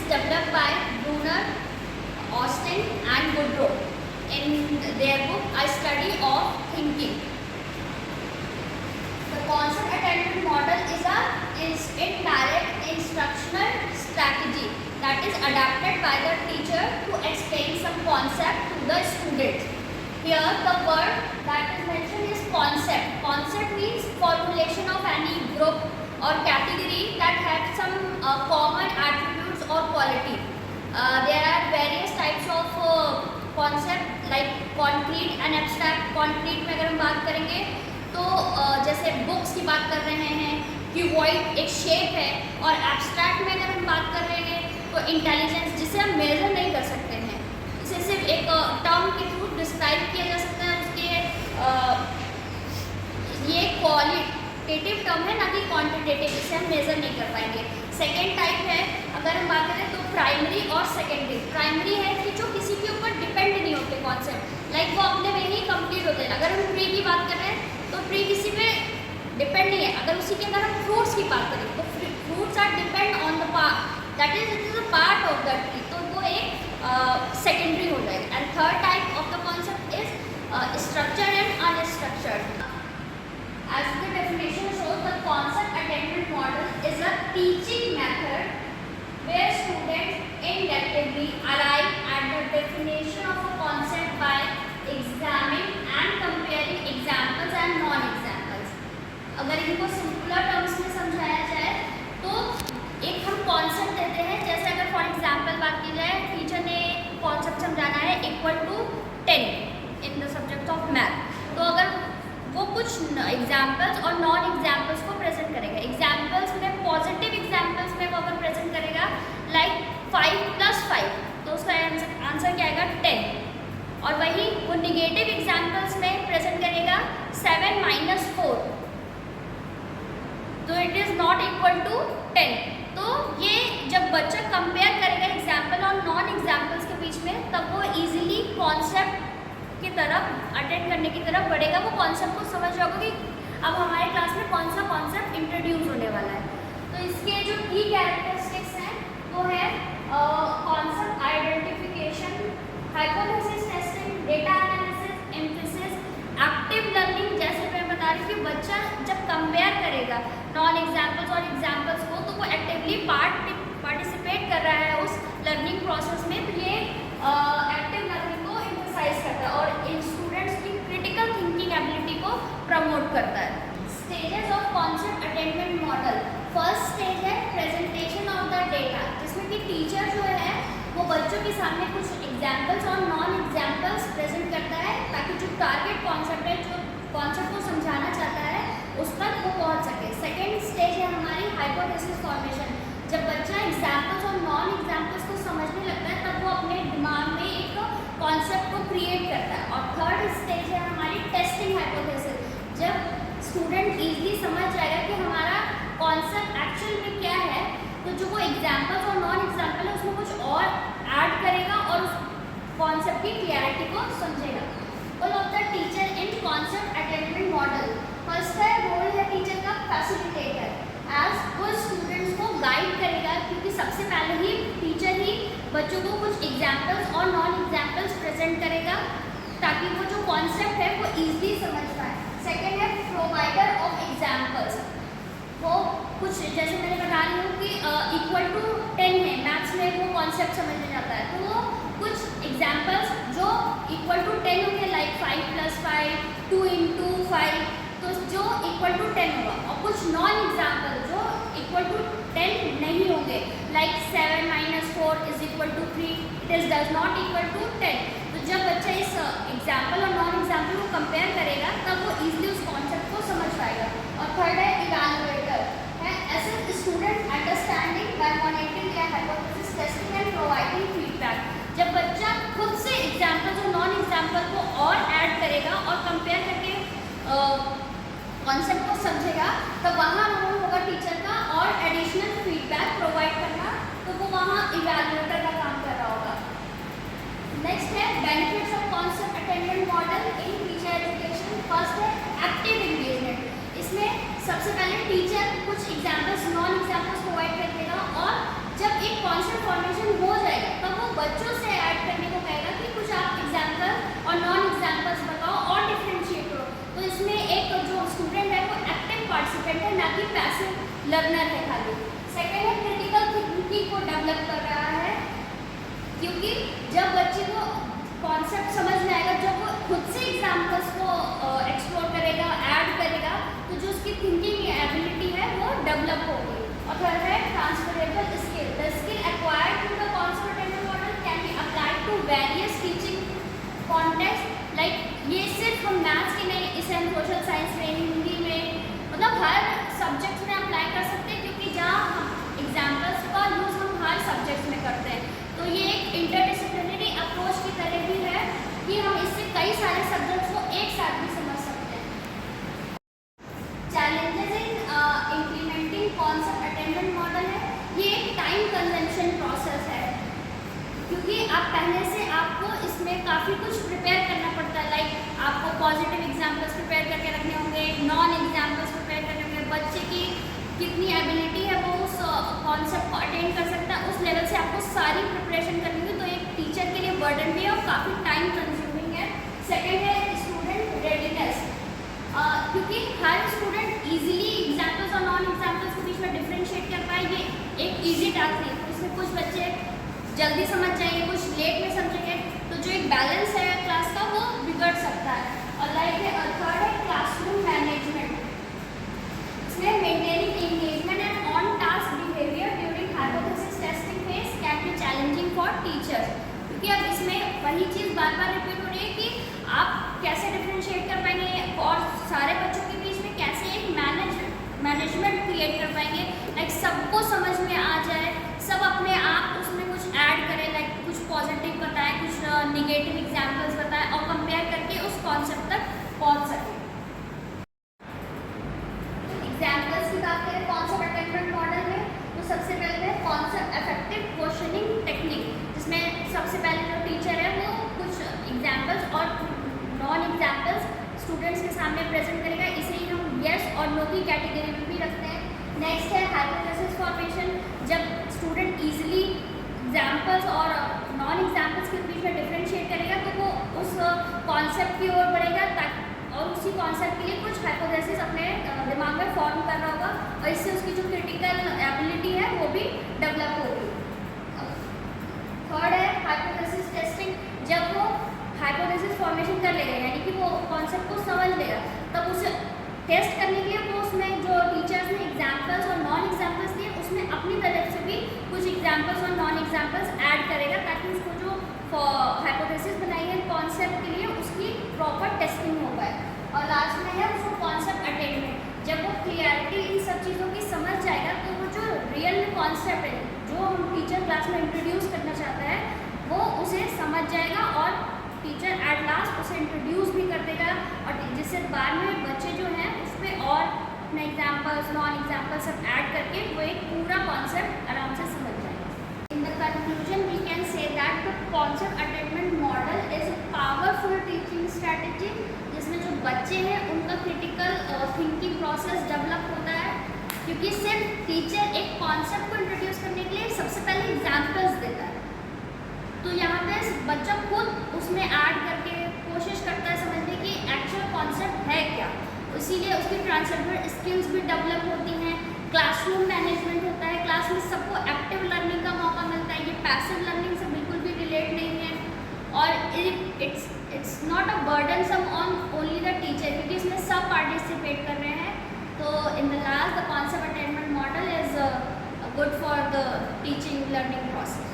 developed by Brunner, Austin and Woodrow in their book A Study of Thinking. The concept attainment model is a indirect instructional strategy that is adapted by the teacher to explain some concept to the student. Here the word that is mentioned is concept. Concept means formulation of any group or category that has some common attributes or quality. There are various types of concept like concrete and abstract. Concrete में अगर हम बात करेंगे तो जैसे books की बात कर रहे हैं कि वॉइड एक शेप है, और एब्स्ट्रैक्ट में अगर हम बात कर रहे हैं तो इंटेलिजेंस जिसे हम मेजर नहीं कर सकते हैं, इसे सिर्फ एक टर्म के थ्रू डिस्क्राइब किया जा सकता है। उसके ये क्वालिटेटिव टर्म है, ना कि क्वांटिटेटिव, जिसे हम मेजर नहीं कर पाएंगे। सेकेंड टाइप है, अगर हम बात करें तो प्राइमरी और सेकेंडरी। प्राइमरी है कि जो किसी के ऊपर डिपेंड नहीं होते कॉन्सेप्ट, लाइक वो अपने में ही कंप्लीट होते हैं। अगर हम ट्री की बात कर रहे हैं तो ट्री किसी पे डिपेंड नहीं है। अगर उसी के अंदर हम फ्रूट्स की बात करें तो fruits are depend on the part, that is it is a part of the tree, तो वो एक सेकेंडरी हो जाएगा। And third type of the concept is structured and unstructured. As the definition shows, the concept attainment model is a teaching method where students inductively arrive at the definition of a concept by examining and comparing examples and non-examples. अगर इनको simpler terms में समझाया जाए तो एक हम concept देते हैं, जैसे अगर फॉर एग्जाम्पल बात की जाए, टीचर ने कॉन्सेप्ट समझाना है equal to 10 in the subject of math, तो अगर वो कुछ एग्जाम्पल्स और नॉन एग्जाम्पल्स को प्रेजेंट करेगा। एग्जाम्पल्स में पॉजिटिव एग्जाम्पल्स में वो अगर प्रेजेंट करेगा लाइक 5 + 5, तो उसका आंसर क्या आएगा 10। और वही वो निगेटिव एग्जाम्पल्स में प्रेजेंट करेगा 7 - 4, तो it is not equal to 10। तो ये जब बच्चा कंपेयर करेगा एग्जाम्पल और नॉन एग्जाम्पल्स के बीच में, तब वो ईजिली कॉन्सेप्ट की तरफ अटेंड करने की तरफ बढ़ेगा। वो कॉन्सेप्ट को समझ रहा होगा कि अब हमारे क्लास में कौन सा कॉन्सेप्ट इंट्रोड्यूस होने वाला है। तो इसके जो की कैरेक्टरिस्टिक्स हैं वो है concept identification, hypothesis testing, data analysis, emphasis, active learning. जैसे मैं बता रही हूँ कि बच्चा जब कंपेयर करेगा नॉन एग्जाम्पल्स और एग्जाम्पल्स को, तो वो एक्टिवली पार्टिसिपेट कर रहा है उस लर्निंग प्रोसेस में, तो ये एक्टिव लर्निंग को एम्फसाइज करता है और इन स्टूडेंट्स की क्रिटिकल थिंकिंग एबिलिटी को प्रमोट करता है। Stages of concept attainment model. First stage है प्रेजेंटेशन ऑफ द डेटा, जिसमें कि टीचर जो है वो बच्चों के सामने कुछ एग्जाम्पल्स और नॉन एग्जाम्पल्स प्रेजेंट करता है, ताकि जो टारगेट कॉन्सेप्ट है, जो कॉन्सेप्ट को समझाना चाहता है, उस पर वो पहुँच सके। सेकेंड स्टेज है हमारी हाइपोथेसिस फॉर्मेशन। जब बच्चा एग्जाम्पल्स और नॉन एग्जाम्पल्स को समझने लगता है, तब वो अपने दिमाग में एक कॉन्सेप्ट को क्रिएट करता है। और थर्ड स्टेज है हमारी टेस्टिंग हाइपोथेसिस। जब स्टूडेंट ईजिली समझ जाएगा कि हमारा कॉन्सेप्ट एक्चुअल में क्या है, तो जो वो एग्जाम्पल्स और नॉन एग्जाम्पल है उसमें कुछ और ऐड करेगा और उस कॉन्सेप्ट की क्लियरिटी को समझेगा। Role of the teacher in concept attainment model. First है रोल है टीचर का फैसिलिटेटर, एज वो स्टूडेंट्स को गाइड करेगा, क्योंकि सबसे पहले ही टीचर ही बच्चों को कुछ एग्जाम्पल्स और नॉन एग्जाम्पल्स प्रेजेंट करेगा, ताकि वो जो कॉन्सेप्ट है वो ईजिली समझ पाए। सेकेंड है प्रोवाइडर ऑफ एग्जाम्पल्स। वो कुछ जैसे मैंने बता रही हूँ कि इक्वल टू 10 है, मैथ्स में वो कॉन्सेप्ट समझ में जाता है, तो वो कुछ एग्जाम्पल्स जो इक्वल टू 10 होंगे, लाइक 5 + 5, 2 × 5, तो जो इक्वल टू 10 होगा, और कुछ नॉन एग्जाम्पल जो इक्वल टू 10 नहीं होंगे, like 7 - 4 = 3, it is does not equal to 10। तो जब बच्चा इस एग्जाम्पल और नॉन एग्जाम्पल को कंपेयर करेगा, तब वो ईजिली उस कॉन्सेप्ट को समझ पाएगा। और थर्ड है इवैल्यूएटर, है assist student understanding by monitoring their hypothesis, testing and providing feedback. जब बच्चा खुद से एग्जाम्पल्स और नॉन एग्जाम्पल को और ऐड करेगा और कंपेयर करके कॉन्सेप्ट को समझेगा, तब वहाँ रोल होगा टीचर का और एडिशनल फीडबैक प्रोवाइड करना, तो वो वहाँ इवैल्यूएटर का काम कर रहा होगा। नेक्स्ट है benefits of concept attainment model in teacher education. First है एक्टिव एंगेजमेंट। इसमें सबसे पहले टीचर कुछ एग्जाम्पल्स नॉन एग्जाम्पल्स प्रोवाइड कर देगा, और जब एक कॉन्सेप्ट फॉर्मेशन पार्टिसिपेंट है, ना कि पैसिव लर्नर है खाली। सेकेंड है क्रिटिकल थिंकिंग को डेवलप कर रहा है, क्योंकि जब बच्चे को कॉन्सेप्ट समझ में आएगा, जब वो खुद से एग्जाम्पल्स को एक्सप्लोर करेगा, ऐड करेगा, तो जो उसकी थिंकिंग एबिलिटी है वो डेवलप होगी। और थर्ड है transferable skill. The skill acquired through the concept attainment model can be applied to various teaching context. Like ये सिर्फ हम मैथ्स की नहीं, इसे हम सोशल साइंस में, हिंदी में, मतलब हर सब्जेक्ट में अप्लाई कर सकते हैं, क्योंकि जहाँ हम एग्जाम्पल्स का यूज़ हम हर सब्जेक्ट में करते हैं। तो ये एक इंटरडिसिप्लिनरी अप्रोच की तरह भी है कि हम इससे कई सारे सब्जेक्ट्स को एक साथ भी समझ सकते हैं। Challenges in implementing concept attainment model है, ये एक टाइम कंजम्पशन प्रोसेस है, क्योंकि आप पहले से आपको इसमें काफ़ी कुछ प्रिपेयर करना पड़ता है। लाइक आपको पॉजिटिव एग्जाम्पल्स प्रिपेयर करके रखने होंगे, नॉन एग्जाम्पल्स प्रिपेयर करने होंगे, बच्चे की कितनी एबिलिटी है वो उस कॉन्सेप्ट को अटेंड कर सकता है, उस लेवल से आपको सारी प्रिपरेशन करनी होगी। तो एक टीचर के लिए बर्डन भी है और काफ़ी टाइम कंज्यूमिंग है। सेकेंड है स्टूडेंट रेडीनेस, क्योंकि हर स्टूडेंट ईजिली एग्जाम्पल्स और नॉन एग्जाम्पल्स के बीच में डिफ्रेंशिएट कर पाए, ये एक ईजी टास्क नहीं है। इसमें कुछ बच्चे जल्दी समझ जाएंगे, कुछ लेट में समझेंगे, तो जो एक बैलेंस है क्लास का वो बिगड़ सकता है। और लाइक है थर्ड है क्लासरूम मैनेजमेंट। इसमें maintaining engagement and on task behaviour during hypothesis testing phase can be challenging for teachers, क्योंकि अब इसमें वही चीज़ बार बार रिपीट हो रही है कि आप कैसे डिफ्रेंशिएट कर पाएंगे और सारे बच्चों के बीच में कैसे एक मैनेजमेंट क्रिएट कर पाएंगे, लाइक सबको समझ में आ जाए, सब अपने आप उसमें कुछ ऐड करें, लाइक कुछ पॉजिटिव बताएं, कुछ निगेटिव एग्जाम्पल्स बताएं और कंपेयर करके उस कॉन्सेप्ट तक पहुंच सकें। एग्जाम्पल्स की बात करें कॉन्सेप्ट अटेन्मेंट मॉडल में, तो सबसे पहले है कॉन्सेप्ट इफेक्टिव क्वेश्चनिंग टेक्निक, जिसमें सबसे पहले जो टीचर है वो कुछ एग्जाम्पल्स और नॉन एग्जाम्पल्स स्टूडेंट्स के सामने प्रेजेंट करेगा। इसे ही हम येस और नो की कैटेगरी में भी रखते हैं। नेक्स्ट है हाइपोथेसिस फॉर्मेशन, जब स्टूडेंट ईजिली एग्जाम्पल्स और नॉन एग्जाम्पल्स के बीच में डिफ्रेंशिएट करेगा तो वो उस कॉन्सेप्ट की ओर बढ़ेगा, और उसी कॉन्सेप्ट के लिए कुछ हाइपोथेसिस अपने दिमाग में फॉर्म कर रहा होगा, और इससे उसकी जो क्रिटिकल एबिलिटी है वो भी डेवलप होगी। थर्ड है हाइपोथेसिस टेस्टिंग, जब वो हाइपोथेसिस फॉर्मेशन कर लेगा, यानी कि वो कॉन्सेप्ट को समझ लेगा, तब उसे टेस्ट करने के लिए वो उसमें जो टीचर्स ने एग्जाम्पल्स और नॉन एग्जाम्पल्स दिए उसमें अपनी तरफ से भी कुछ एग्जाम्पल्स और नॉन एग्जाम्पल्स ऐड करेगा, ताकि उसको जो हाइपोथेसिस बनाई है कॉन्सेप्ट के लिए उसकी प्रॉपर टेस्टिंग हो पाए। और लास्ट में है उसको कॉन्सेप्ट अटेनमेंट, जब वो क्लियरिटी इन सब चीज़ों की समझ जाएगा तो वो जो रियल कॉन्सेप्ट है जो हम टीचर क्लास में इंट्रोड्यूस करना चाहता है वो उसे समझ जाएगा, और टीचर एट लास्ट उसे इंट्रोड्यूस भी कर देगा, और जिससे बाद में बच्चे जो हैं उस पर और अपने एग्जाम्पल्स नॉन एग्जाम्पल्स सब ऐड करके वो एक पूरा कॉन्सेप्ट आराम से समझ जाएगा। In the conclusion we can say that the concept attainment model is a powerful teaching strategy, जिसमें जो बच्चे हैं उनका क्रिटिकल थिंकिंग प्रोसेस डेवलप होता है, क्योंकि सिर्फ टीचर एक कॉन्सेप्ट को इंट्रोड्यूस करने के लिए सबसे पहले एग्जाम्पल्स देता है, तो यहाँ पे बच्चा खुद उसमें ऐड करके कोशिश करता है समझने की एक्चुअल कॉन्सेप्ट है क्या, इसीलिए उसकी ट्रांसफर स्किल्स भी डेवलप होती हैं। क्लासरूम मैनेजमेंट होता है, क्लास में सबको एक्टिव लर्निंग का मौका मिलता है, ये पैसिव लर्निंग से बिल्कुल भी रिलेट नहीं है, और it's not a burdensome on only the teacher, क्योंकि इसमें सब पार्टिसिपेट कर रहे हैं। तो in the last the concept attainment model is good for the teaching learning process.